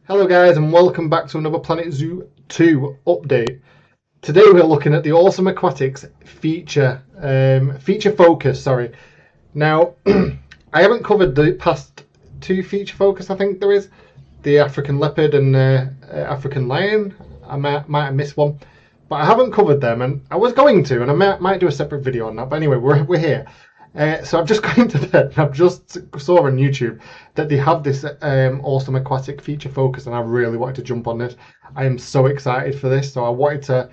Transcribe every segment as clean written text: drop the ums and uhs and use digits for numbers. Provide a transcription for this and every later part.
Hello guys and welcome back to another Planet Zoo 2 update. Today we're looking at the AwesomeAquatics feature focus, sorry. Now, I haven't covered the past two feature focus, I think there is. The African leopard and African lion. I might have missed one. But I haven't covered them and I was going to, and I might do a separate video on that. But anyway, we're here. So I've just gone into bed and I've just saw on YouTube that they have this awesome aquatic feature focus, and I really wanted to jump on this. I am so excited for this, so I wanted to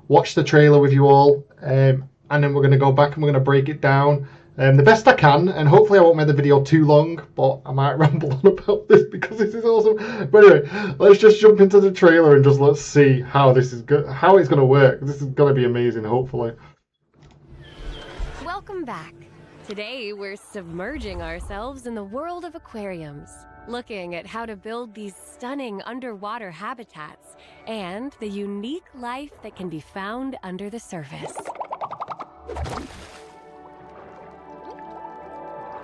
watch the trailer with you all, and then we're going to go back and we're going to break it down the best I can, and hopefully I won't make the video too long, but I might ramble on about this because this is awesome. But anyway, let's just jump into the trailer and just let's see how this is how it's going to work. This is going to be amazing, hopefully. Welcome back. Today, we're submerging ourselves in the world of aquariums, looking at how to build these stunning underwater habitats and the unique life that can be found under the surface.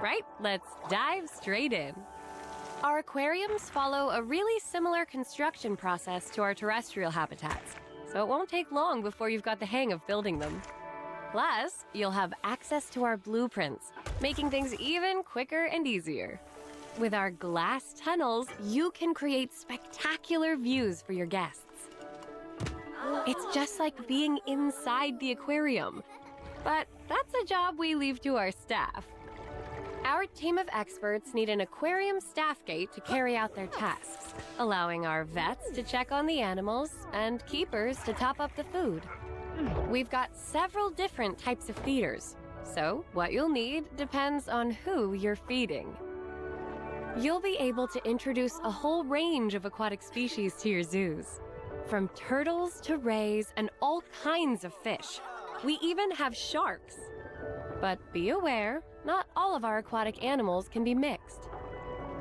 Right, let's dive straight in. Our aquariums follow a really similar construction process to our terrestrial habitats, so it won't take long before you've got the hang of building them. Plus, you'll have access to our blueprints, making things even quicker and easier. With our glass tunnels, you can create spectacular views for your guests. It's just like being inside the aquarium. But that's a job we leave to our staff. Our team of experts need an aquarium staff gate to carry out their tasks, allowing our vets to check on the animals and keepers to top up the food. We've got several different types of feeders, so what you'll need depends on who you're feeding. You'll be able to introduce a whole range of aquatic species to your zoos, from turtles to rays and all kinds of fish. We even have sharks. But be aware, not all of our aquatic animals can be mixed.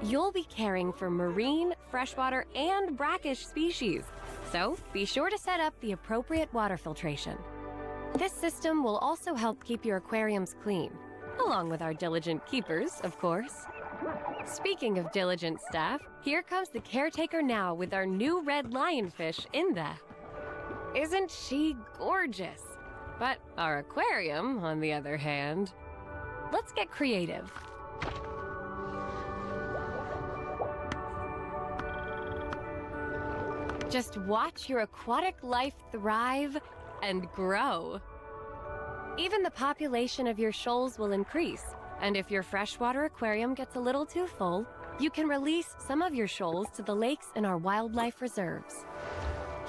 You'll be caring for marine, freshwater, and brackish species, so be sure to set up the appropriate water filtration. This system will also help keep your aquariums clean, along with our diligent keepers, of course. Speaking of diligent staff, here comes the caretaker now with our new red lionfish, Inda. Isn't she gorgeous? But our aquarium, on the other hand, let's get creative. Just watch your aquatic life thrive and grow. Even the population of your shoals will increase, and if your freshwater aquarium gets a little too full, you can release some of your shoals to the lakes in our wildlife reserves.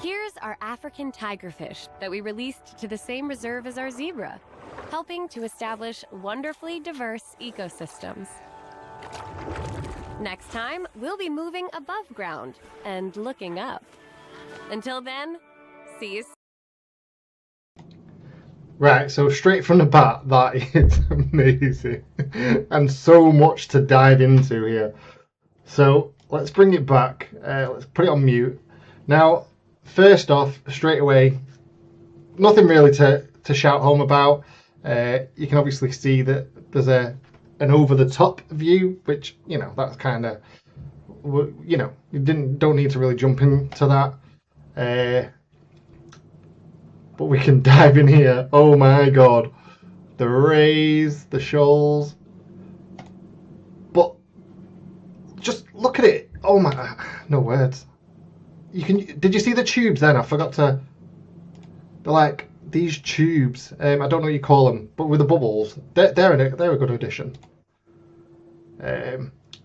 Here's our African tigerfish that we released to the same reserve as our zebra, helping to establish wonderfully diverse ecosystems. Next time, we'll be moving above ground and looking up. Until then, see you soon. Right, so straight from the bat, that is amazing. And so much to dive into here. So let's bring it back. Let's put it on mute. Now, first off, straight away, nothing really to shout home about. You can obviously see that there's an over-the-top view, which, you know, that's kind of, you know, you don't need to really jump into that. But we can dive in here. Oh my god, the rays, the shoals. But just look at it. Oh my, no words. Did you see the tubes then? I forgot to. They're like these tubes. I don't know what you call them, but with the bubbles. They're a good addition.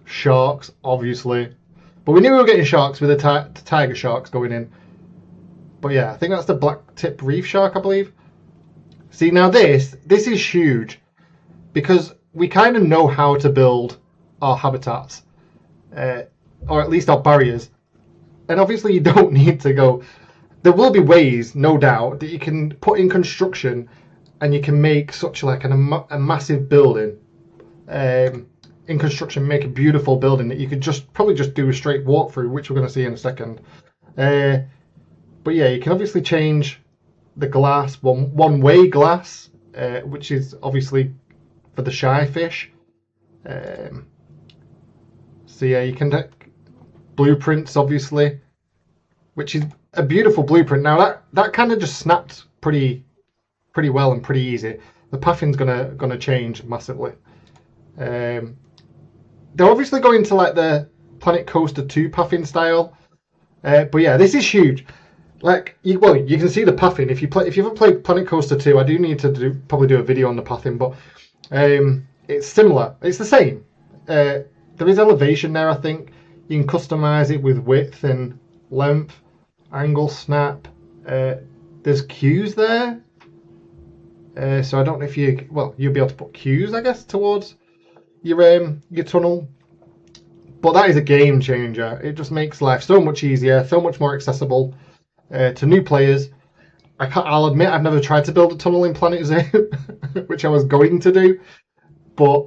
Sharks, obviously, but we knew we were getting sharks with the tiger sharks going in. But yeah, I think that's the black tip reef shark, I believe. See, now this is huge, because we kind of know how to build our habitats, or at least our barriers. And obviously you don't need to go. There will be ways, no doubt, that you can put in construction and you can make such like a massive building in construction, make a beautiful building that you could probably just do a straight walkthrough, which we're going to see in a second. But yeah, you can obviously change the glass, one-way glass, which is obviously for the shy fish. So yeah, you can blueprints, obviously, which is a beautiful blueprint. Now that kind of just snapped pretty well and pretty easy. The pathing's gonna change massively. They're obviously going to like the Planet Coaster 2 pathing style, but yeah, this is huge. Like, you can see the pathing if you ever played Planet Coaster 2. I do need to probably do a video on the pathing, but it's similar. It's the same. There is elevation there. I think you can customize it with width and length, angle, snap. There's cues there, so I don't know if you'll be able to put cues, I guess, towards your tunnel. But that is a game changer. It just makes life so much easier, so much more accessible to new players. I'll admit I've never tried to build a tunnel in Planet Zoo, which I was going to do, but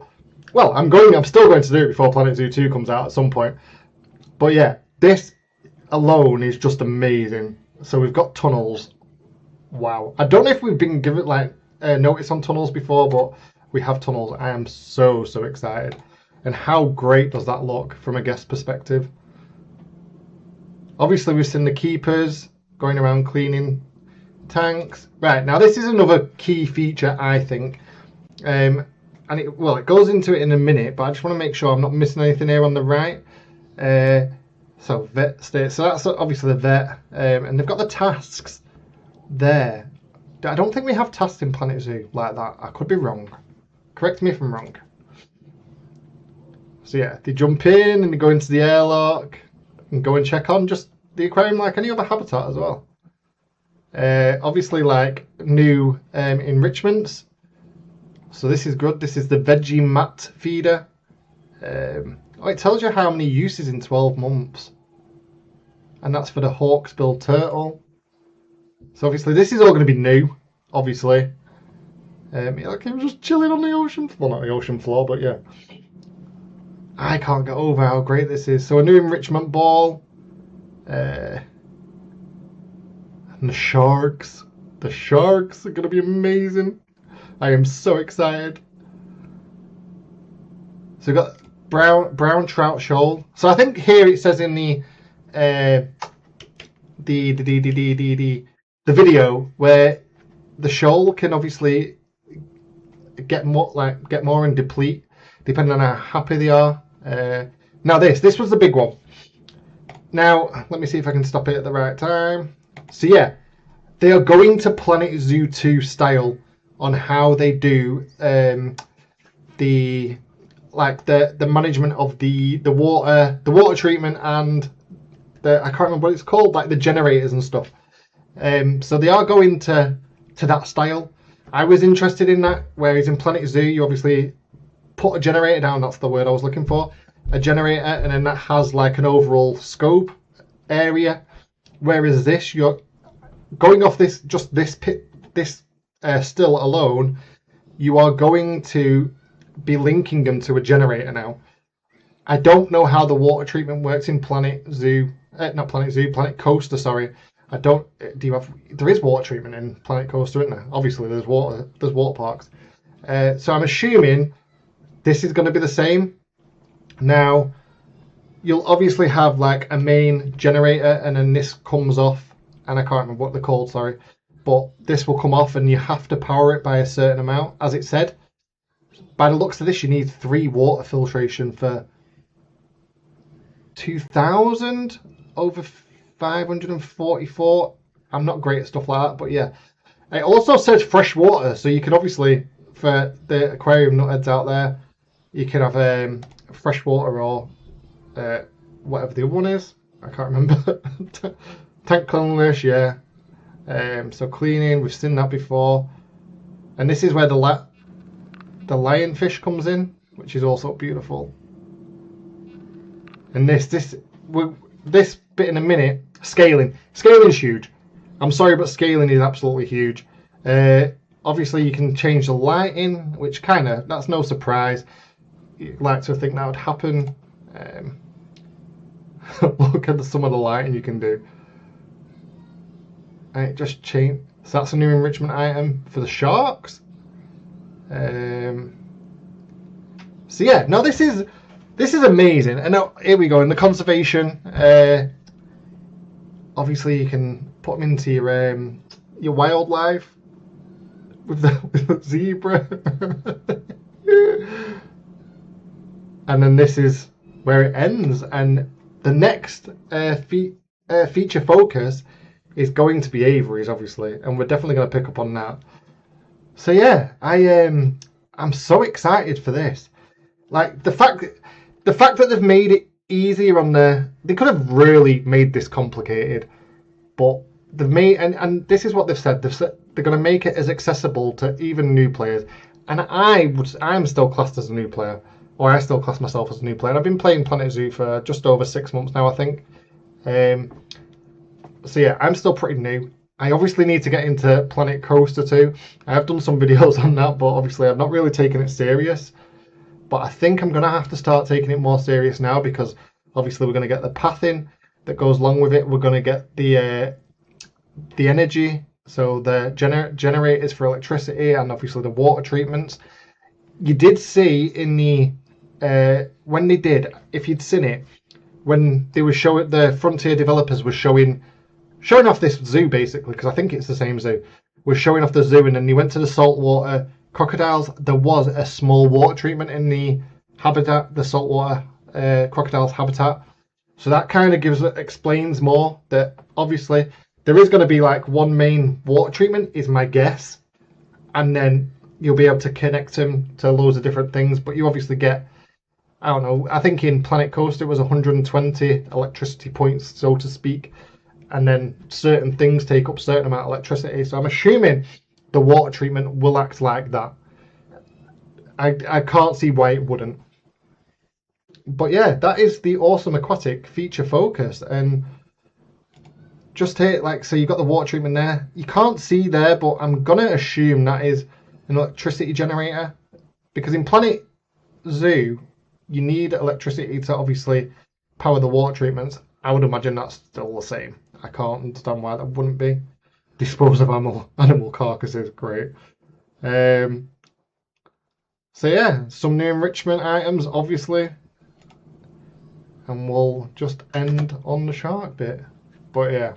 well, I'm still going to do it before Planet Zoo 2 comes out at some point. But yeah, this alone is just amazing. So we've got tunnels. Wow. I don't know if we've been given like notice on tunnels before, but we have tunnels. I am so excited. And how great does that look from a guest perspective? Obviously, we've seen the keepers going around cleaning tanks. Right, now this is another key feature, I think. And it goes into it in a minute, but I just want to make sure I'm not missing anything here on the right. So vet state. So that's obviously the vet. And they've got the tasks there. I don't think we have tasks in Planet Zoo like that. I could be wrong. Correct me if I'm wrong. So yeah, they jump in and they go into the airlock and go and check on just the aquarium like any other habitat as well. Obviously, like new enrichments. So this is good. This is the veggie mat feeder. It tells you how many uses in 12 months. And that's for the hawksbill turtle. So obviously this is all going to be new, obviously. Like I'm just chilling on the ocean floor. Well, not the ocean floor, but yeah. I can't get over how great this is. So a new enrichment ball. And the sharks. The sharks are going to be amazing. I am so excited. So we've got brown trout shoal. So I think here it says in the video where the shoal can obviously get more and deplete depending on how happy they are. Now this was the big one. Now let me see if I can stop it at the right time. So yeah, they are going to Planet Zoo 2 style on how they do the management of the water treatment and I can't remember what it's called, like the generators and stuff. So they are going to that style. I was interested in that, whereas in Planet Zoo you obviously put a generator down, that's the word I was looking for, a generator, and then that has like an overall scope area, whereas this, you're going off this still alone, you are going to be linking them to a generator now. I don't know how the water treatment works in Planet Coaster, sorry. There is water treatment in Planet Coaster, isn't there? Obviously there's water parks. So I'm assuming this is going to be the same. Now, you'll obviously have like a main generator and then this comes off, and I can't remember what they're called, sorry. But this will come off and you have to power it by a certain amount, as it said. By the looks of this, you need 3 water filtration for 2,000 over 544. I'm not great at stuff like that, but yeah. It also says fresh water, so you can obviously, for the aquarium nutheads out there, you can have fresh water or whatever the other one is. I can't remember. Tank cleanliness, yeah. So cleaning, we've seen that before. And this is where the lionfish comes in, which is also beautiful. And this bit in a minute, scaling. Scaling's huge. I'm sorry, but scaling is absolutely huge. Obviously, you can change the lighting, which that's no surprise. You'd like to think that would happen. Look at some of the lighting you can do. And it just changed. So that's a new enrichment item for the sharks. So yeah, no, this is This is amazing. And now, here we go. In the conservation, obviously you can put them into your wildlife with the zebra. And then this is where it ends. And the next feature focus is going to be aviaries, obviously, and we're definitely going to pick up on that. So yeah, I'm so excited for this. Like the fact that they've made it easier on they could have really made this complicated, but they've made and this is what they've said. They're going to make it as accessible to even new players. And I'm still classed as a new player, or I still class myself as a new player. And I've been playing Planet Zoo for just over 6 months now, I think. So yeah, I'm still pretty new. I obviously need to get into Planet Coaster too. I have done some videos on that, but obviously I've not really taken it serious. But I think I'm going to have to start taking it more serious now, because obviously we're going to get the pathing that goes along with it. We're going to get the energy, so the generators for electricity, and obviously the water treatments. You did see in the when they did, if you'd seen it, when they were showing, the Frontier developers were showing off this zoo, basically, because I think it's the same zoo. We're showing off the zoo, and then they went to the saltwater crocodiles. There was a small water treatment in the habitat, the saltwater crocodiles habitat. So that kind of explains more that obviously there is going to be like one main water treatment, is my guess, and then you'll be able to connect them to loads of different things. But you obviously get, I don't know, I think in Planet Coaster it was 120 electricity points, so to speak, and then certain things take up certain amount of electricity. So I'm assuming the water treatment will act like that. I can't see why it wouldn't. But yeah, that is the AwesomeAquatic feature focus. And just here, like, so you've got the water treatment there. You can't see there, but I'm going to assume that is an electricity generator. Because in Planet Zoo, you need electricity to obviously power the water treatments. I would imagine that's still the same. I can't understand why that wouldn't be. Dispose of animal carcasses, great. So yeah, some new enrichment items, obviously. And we'll just end on the shark bit. But yeah.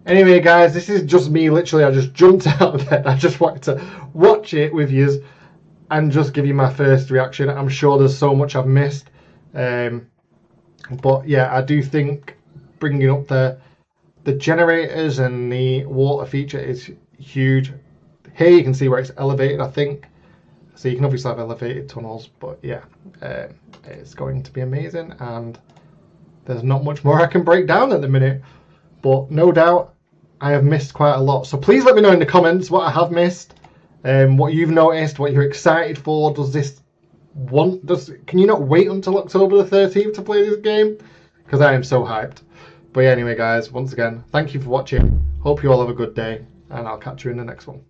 Anyway, guys, this is just me. Literally, I just jumped out of bed. I just wanted to watch it with you and just give you my first reaction. I'm sure there's so much I've missed. But yeah, I do think bringing up the generators and the water feature is huge. Here you can see where it's elevated, I think. So you can obviously have elevated tunnels, but yeah, it's going to be amazing. And there's not much more I can break down at the minute. But no doubt, I have missed quite a lot. So please let me know in the comments what I have missed, what you've noticed, what you're excited for. Can you not wait until October the 13th to play this game? Because I am so hyped. But yeah, anyway, guys, once again, thank you for watching. Hope you all have a good day, and I'll catch you in the next one.